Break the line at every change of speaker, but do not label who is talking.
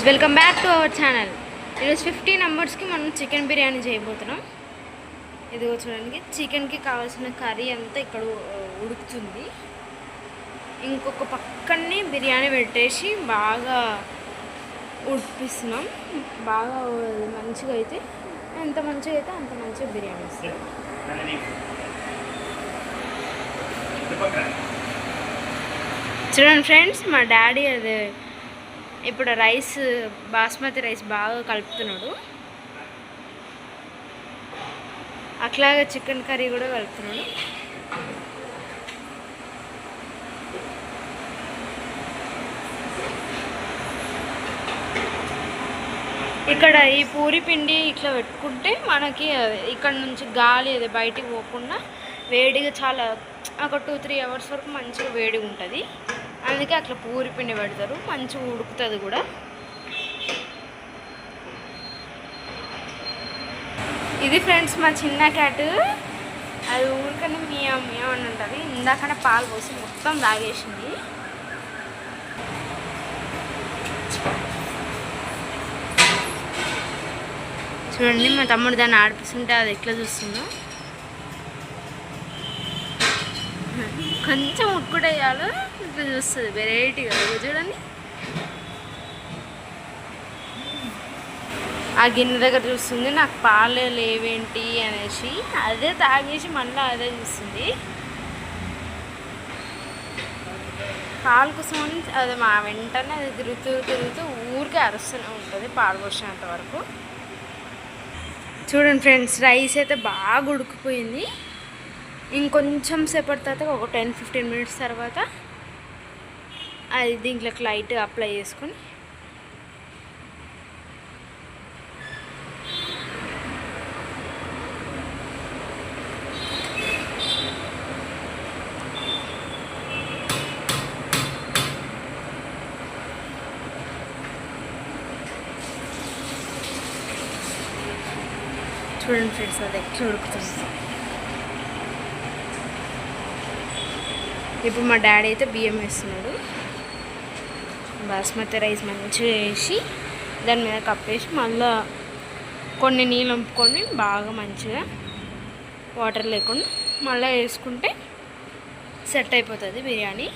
Welcome back to our channel. ఈరోజు 50 మెంబర్స్కి మనం చికెన్ బిర్యానీ చేయబోతున్నాం. ఇదిగో చూడండి, చికెన్కి కావాల్సిన కర్రీ అంతా ఇక్కడ ఉడుకుతుంది. ఇంకొక పక్కనే బిర్యానీ పెట్టేసి బాగా ఉడిపిస్తున్నాం. బాగా మంచిగా అయితే ఎంత మంచిగా అయితే అంత మంచిగా బిర్యానీ వస్తుంది. చూడండి ఫ్రెండ్స్, మా డాడీ అదే ఇప్పుడు రైస్ బాస్మతి రైస్ బాగా కలుపుతున్నాడు. అట్లాగే చికెన్ కర్రీ కూడా కలుపుతున్నాడు. ఇక్కడ ఈ పూరి పిండి ఇట్లా పెట్టుకుంటే మనకి ఇక్కడ నుంచి గాలి అది బయటికి పోకుండా వేడిగా చాలా ఒక 2-3 అవర్స్ వరకు మంచిగా వేడిగా ఉంటుంది. అందుకే అట్లా పూరి పిండి పెడతారు, మంచిగా ఉడుకుతుంది కూడా. ఇది ఫ్రెండ్స్ మా చిన్న క్యాట్, అది ఊరికనే మియావ్ మియావ్ అని ఉంటుంది. ఇందాకనే పాలు పోసి మొత్తం తాగేసింది. చూడండి, మా తమ్ముడు దాన్ని ఆడిపిస్తుంటే అది ఎట్లా చూస్తుందో. కొంచెం ఉక్కుడేయాలో ఇట్లా చూస్తుంది, వెరైటీగా. చూడండి, ఆ గిన్నె దగ్గర చూస్తుంది, నాకు పాలు లేవేంటి అనేసి. అదే తాగేసి మళ్ళీ అదే చూస్తుంది. పాలు కోసం అది మా వెంటనే అది తిరుగుతూ ఊరికే అరుస్తూనే ఉంటుంది పాలు పోసినంత వరకు. చూడండి ఫ్రెండ్స్, రైస్ అయితే బాగా ఉడికిపోయింది. ఇంకొంచెం సేపటి తర్వాత ఒక 10-15 మినిట్స్ తర్వాత అది దీంట్లోకి లైట్ అప్లై చేసుకొని చూడండి ఫ్రెండ్స్, అది ఎట్లా ఉడుకుతుంది. ఇప్పుడు మా డాడీ అయితే బియ్యం వేస్తున్నాడు. బాస్మతి రైస్ మంచిగా వేసి దాని మీద కప్పేసి మళ్ళీ కొన్ని నీళ్ళు వంపుకొని బాగా మంచిగా వాటర్ లేకుండా మళ్ళీ వేసుకుంటే సెట్ అయిపోతుంది బిర్యానీ.